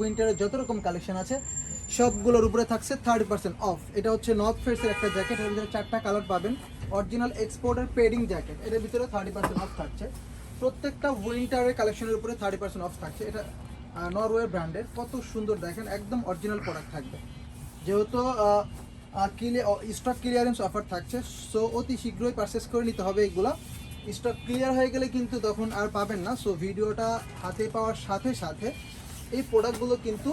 উইন্টারের যত রকম কালেকশন আছে সবগুলোর উপরে থাকছে 30% অফ। এটা হচ্ছে নর্থ ফেসের একটা জ্যাকেট, এর ভিতরে 4টা কালার পাবেন, অরিজিনাল এক্সপোর্টের পেডিং জ্যাকেট, এটার ভিতরে 30% অফ থাকছে। প্রত্যেকটা উইন্টারের কালেকশনের উপরে 30% অফ থাকছে। এটা নরওয়ে ব্র্যান্ডের, কত সুন্দর দেখেন, একদম অরিজিনাল প্রোডাক্ট থাকবে। যেহেতু স্টক ক্লিয়ারেন্স অফার থাকছে, সো অতি শীঘ্রই পারচেস করে নিতে হবে এগুলো। স্টক ক্লিয়ার হয়ে গেলে কিন্তু তখন আর পাবেন না। সো ভিডিওটা হাতে পাওয়ার সাথে সাথে এই প্রোডাক্টগুলো কিন্তু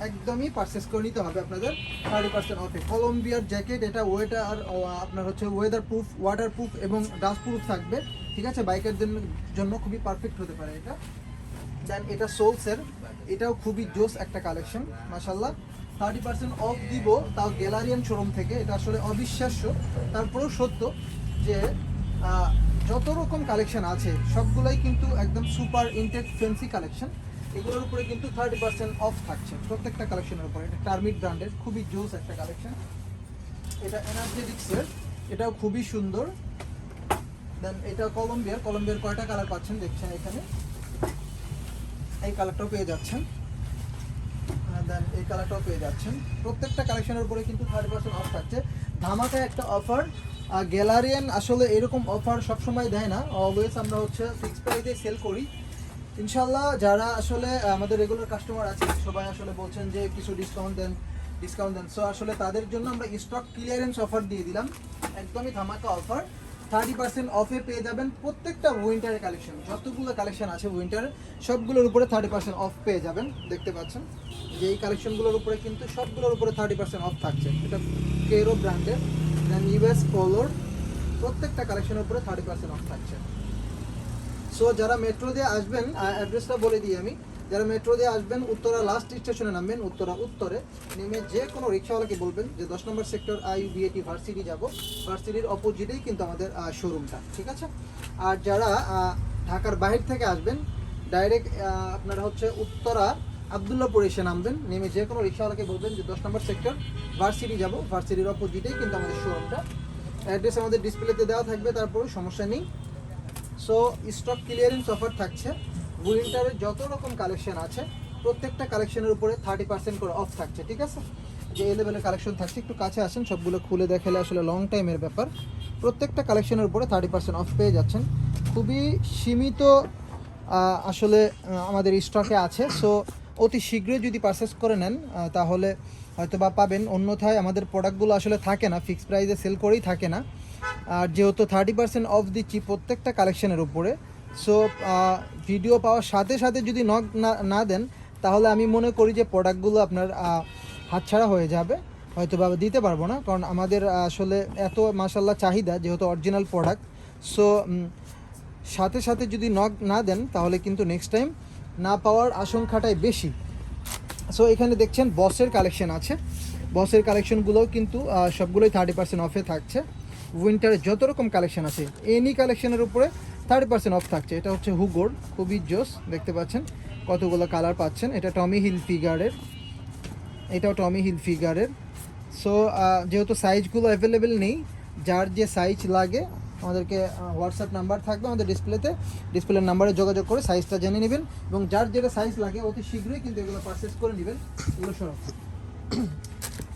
একদমই পারচেস করে নিতে হবে আপনাদের 30% অফে। কলম্বিয়ার জ্যাকেট, এটা ওয়েটার আপনার হচ্ছে ওয়েদার প্রুফ, ওয়াটার প্রুফ এবং ডাস্ট প্রুফ থাকবে, ঠিক আছে, বাইকের জন্য খুবই পারফেক্ট হতে পারে এটা। দেন এটা সোলসের, এটাও খুবই জোস একটা কালেকশন মাশাল্লাহ। 30% অফ দিব, তাও গ্যালারিয়ান শোরুম থেকে। এটা আসলে অবিশ্বাস্য, তারপরেও সত্য যে যত রকম কালেকশন আছে সবগুলোই কিন্তু একদম সুপার ইনটেক ফ্যান্সি কালেকশন। এগুলোর উপরে কিন্তু 30% অফ থাকছে প্রত্যেকটা কালেকশনের উপরে। এটা টার্মিক ব্র্যান্ডের খুবই জোস একটা কালেকশন। এটা এনার্জেটিক্সের, এটাও খুবই সুন্দর। দেন এটা কলম্বিয়ার কয়টা কালার পাচ্ছেন দেখছেন এখানে, এই কালারটাও পেয়ে যাচ্ছেন, দেন এই কালারটাও পেয়ে যাচ্ছেন। প্রত্যেকটা কালেকশনের উপরে কিন্তু 30% অফ থাকছে। ধামাকা একটা অফার। গ্যালারিয়ান আসলে এরকম অফার সবসময় দেয় না, অলওয়েজ আমরা হচ্ছে ফিক্স প্রাইসে সেল করি ইনশাল্লাহ। যারা আসলে আমাদের রেগুলার কাস্টমার আছে সবাই আসলে বলছেন যে কিছু ডিসকাউন্ট দেন। সো আসলে তাদের জন্য আমরা স্টক ক্লিয়ারেন্স অফার দিয়ে দিলাম, একদমই ধামাকা অফার। 30% অফে পেয়ে যাবেন প্রত্যেকটা উইন্টারের কালেকশন, যতগুলো কালেকশন আছে উইন্টারের সবগুলোর উপরে 30% অফ পেয়ে যাবেন। দেখতে পাচ্ছেন যে এই কালেকশনগুলোর উপরে কিন্তু সবগুলোর উপরে 30% অফ থাকছে। এটা কেরো ব্র্যান্ডের, দেন ইউএস পোলোর, প্রত্যেকটা কালেকশনের উপরে 30% অফ থাকছে। সো যারা মেট্রো দিয়ে আসবেন, অ্যাড্রেসটা বলে দিই আমি, যারা মেট্রো দিয়ে আসবেন উত্তরা লাস্ট স্টেশনে নামবেন, উত্তরে নেমে যে কোনো রিক্সাওয়ালাকে বলবেন যে 10 নম্বর সেক্টর IUBAT ভার্সিটি যাব, ভার্সিটির অপোজিটেই কিন্তু আমাদের শোরুমটা, ঠিক আছে। আর যারা ঢাকার বাহির থেকে আসবেন ডাইরেক্ট আপনারা হচ্ছে উত্তরা আবদুল্লাপুর এসে নামবেন, নেমে যে কোনো রিক্সাওয়ালাকে বলবেন যে 10 নম্বর সেক্টর ভার্সিটি যাব, ভার্সিটির অপোজিটেই কিন্তু আমাদের শোরুমটা। অ্যাড্রেস আমাদের ডিসপ্লেতে দেওয়া থাকবে, তারপরে সমস্যা নেই। সো স্টক ক্লিয়ারেন্স অফার থাকছে, উইন্টারের যত রকম কালেকশন আছে প্রত্যেকটা কালেকশনের উপরে 30% করে অফ থাকছে, ঠিক আছে। যে এই লেভেলের কালেকশন থাকছে, একটু কাছে আসেন, সবগুলো খুলে দেখালে আসলে লং টাইমের ব্যাপার। প্রত্যেকটা কালেকশনের উপরে 30% অফ পেয়ে যাচ্ছেন, খুবই সীমিত আসলে আমাদের স্টকে আছে। সো অতি শীঘ্রই যদি পারচেস করে নেন তাহলে হয়তো বা পাবেন, অন্যথায় আমাদের প্রোডাক্টগুলো আসলে থাকে না, ফিক্সড প্রাইসে সেল করেই থাকে না। আর যেহেতু 30% অফ দিচ্ছি প্রত্যেকটা কালেকশনের উপরে, সো ভিডিও পাওয়ার সাথে সাথে যদি নক না দেন তাহলে আমি মনে করি যে প্রোডাক্টগুলো আপনার হাতছাড়া হয়ে যাবে, হয়তো বা দিতে পারবো না, কারণ আমাদের আসলে এত মাশাল্লাহ চাহিদা, যেহেতু অরিজিনাল প্রোডাক্ট। সো সাথে সাথে যদি নক না দেন তাহলে কিন্তু নেক্সট টাইম না পাওয়ার আশঙ্কাটাই বেশি। সো এখানে দেখছেন বসের কালেকশন আছে, বসের কালেকশনগুলোও কিন্তু সবগুলোই 30% অফে থাকছে। উইন্টারের যত রকম কালেকশন আছে এনি কালেকশনের উপরে 30% অফ থাকছে। এটা হচ্ছে হুগোর, খুবই জোস, দেখতে পাচ্ছেন কতগুলো কালার পাচ্ছেন। এটা টমি হিল ফিগারের, এটাও টমি হিল ফিগারের। সো যেহেতু সাইজগুলো অ্যাভেলেবেল নেই, যার যে সাইজ লাগে আমাদেরকে হোয়াটসঅ্যাপ নাম্বার থাকবে আমাদের ডিসপ্লের নাম্বারে যোগাযোগ করে সাইজটা জেনে নেবেন, এবং যার যেটা সাইজ লাগে অতি শীঘ্রই কিন্তু এগুলো পারচেস করে নেবেন। এগুলো সরব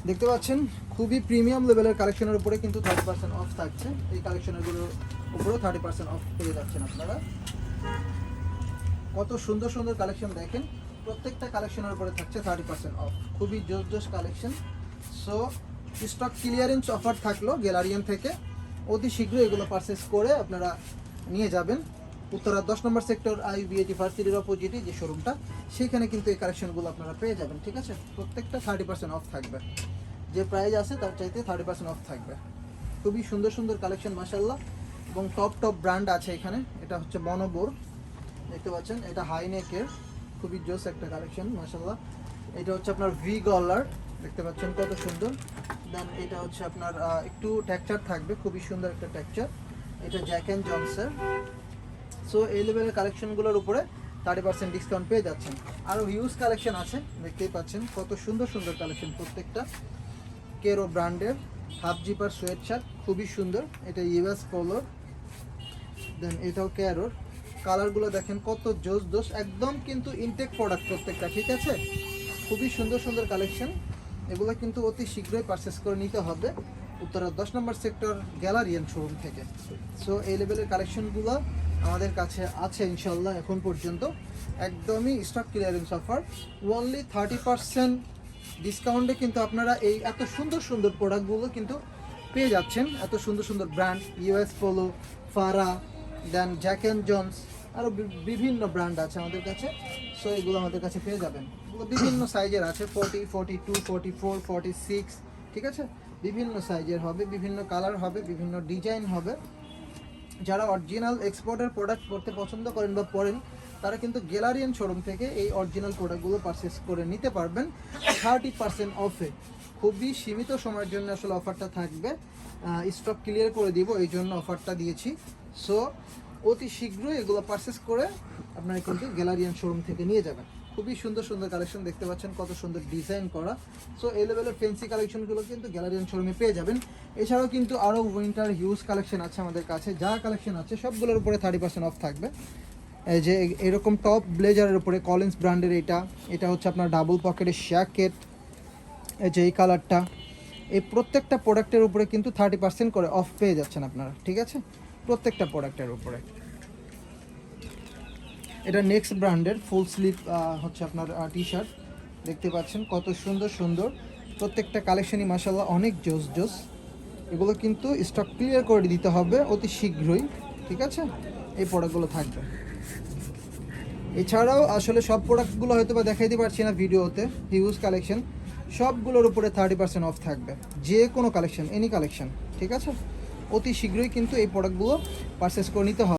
দেখতে পাচ্ছেন খুবই প্রিমিয়াম লেভেলের কালেকশনের উপরে কিন্তু 30% অফ থাকছে। এই কালেকশনগুলোর উপরেও 30% অফ পেয়ে যাচ্ছেন আপনারা। কত সুন্দর সুন্দর কালেকশন দেখেন, প্রত্যেকটা কালেকশনের উপরে থাকছে 30% অফ, খুবই জোস collection. So stock clearance offer থাকলো গ্যালারিয়ান থেকে, অতি শীঘ্রই এগুলো পারচেস করে আপনারা নিয়ে যাবেন। উত্তরা 10 নম্বর সেক্টর IUBAT ভার্সিটির অপোজিটে যে শোরুমটা, সেখানে কিন্তু এই কালেকশনগুলো আপনারা পেয়ে যাবেন, ঠিক আছে। প্রত্যেকটা 30% অফ থাকবে, যে প্রাইস আছে তার চাইতে 30% অফ থাকবে। খুবই সুন্দর সুন্দর কালেকশন মাশাল্লাহ, এবং টপ ব্র্যান্ড আছে এখানে। এটা হচ্ছে বনবোর, দেখতে পাচ্ছেন, এটা হাইনেকের, খুবই জোস একটা কালেকশন মাশাল্লাহ। এটা হচ্ছে আপনার ভি গলার, দেখতে পাচ্ছেন কত সুন্দর। দেন এটা হচ্ছে আপনার একটু টেক্সচার থাকবে, খুবই সুন্দর একটা টেক্সচার। এটা জ্যাক অ্যান্ড জনসের। সো এই লেভেলের কালেকশনগুলোর উপরে 30% ডিসকাউন্ট পেয়ে যাচ্ছেন। আরও হিউজ কালেকশন আছে, দেখতেই পাচ্ছেন কত সুন্দর সুন্দর কালেকশন প্রত্যেকটা। কেরো ব্র্যান্ডের হাফ জিপার সোয়েট শার্ট, খুবই সুন্দর। এটা ইউএস পোলোর, দেন এটাও ক্যারোর, কালারগুলো দেখেন কত জোস জোস, একদম কিন্তু ইনটেক প্রোডাক্ট প্রত্যেকটা, ঠিক আছে। খুবই সুন্দর সুন্দর কালেকশন, এগুলো কিন্তু অতি শীঘ্রই পারচেস করে নিতে হবে উত্তরা 10 নম্বর সেক্টর গ্যালারিয়ান শোরুম থেকে। সো এই লেভেলের কালেকশনগুলো আমাদের কাছে আছে ইনশাল্লাহ এখন পর্যন্ত, একদমই স্টক ক্লিয়ারেন্স অফার। ওনলি 30% ডিসকাউন্টে কিন্তু আপনারা এই এত সুন্দর সুন্দর প্রোডাক্টগুলো কিন্তু পেয়ে যাচ্ছেন। এত সুন্দর সুন্দর brand, US polo, Farah, then Jack and Johns, আরও বিভিন্ন ব্র্যান্ড আছে আমাদের কাছে। সো এগুলো আমাদের কাছে পেয়ে যাবেন, এগুলো বিভিন্ন সাইজের আছে, 40, 42, 44, 46, ঠিক আছে। বিভিন্ন সাইজের হবে, বিভিন্ন কালার হবে, বিভিন্ন ডিজাইন হবে। যারা অরিজিনাল এক্সপোর্টের প্রোডাক্ট পড়তে পছন্দ করেন বা পড়েন, তারা কিন্তু গ্যালারিয়ান শোরুম থেকে এই অরিজিনাল প্রোডাক্টগুলো পারচেস করে নিতে পারবেন 30% অফে। খুবই সীমিত সময়ের জন্য আসলে অফারটা থাকবে, স্টক ক্লিয়ার করে দিব এই জন্য অফারটা দিয়েছি। সো অতি শীঘ্রই এগুলো পারচেস করে আপনারা কিন্তু গ্যালারিয়ান শোরুম থেকে নিয়ে যাবেন। খুবই সুন্দর সুন্দর কালেকশন দেখতে পাচ্ছেন, কত সুন্দর ডিজাইন করা। সো এই লেভেলের ফ্যান্সি কালেকশনগুলো কিন্তু গ্যালারিয়ান শোরুমে পেয়ে যাবেন। এছাড়াও কিন্তু আরও উইন্টার হিউজ কালেকশন আছে আমাদের কাছে, যা কালেকশন আছে সবগুলোর উপরে 30% অফ থাকবে। এই যে এরকম টপ ব্লেজারের উপরে কলিন্স ব্র্যান্ডের এটা হচ্ছে আপনার ডাবল পকেটের জ্যাকেট, এই যে এই কালারটা, এই প্রত্যেকটা প্রোডাক্টের উপরে কিন্তু 30% করে অফ পেয়ে যাচ্ছেন আপনারা, ঠিক আছে, প্রত্যেকটা প্রোডাক্টের উপরে। এটা নেক্সট ব্র্যান্ডের ফুল স্লিভ হচ্ছে আপনার টি শার্ট, দেখতে পাচ্ছেন কত সুন্দর সুন্দর প্রত্যেকটা কালেকশনই মাশাআল্লাহ অনেক জোস জোস। এগুলো কিন্তু স্টক ক্লিয়ার করে দিতে হবে অতি শীঘ্রই, ঠিক আছে, এই প্রোডাক্টগুলো থাকবে। এছাড়াও আসলে সব প্রোডাক্টগুলো হয়তো বা দেখাইতে পারছি না ভিডিওতে, হিউজ কালেকশন, সবগুলোর উপরে 30% অফ থাকবে, যে কোনো কালেকশন, এনি কালেকশন, ঠিক আছে। অতি শীঘ্রই কিন্তু এই প্রোডাক্টগুলো পারচেস করে নিতে হবে।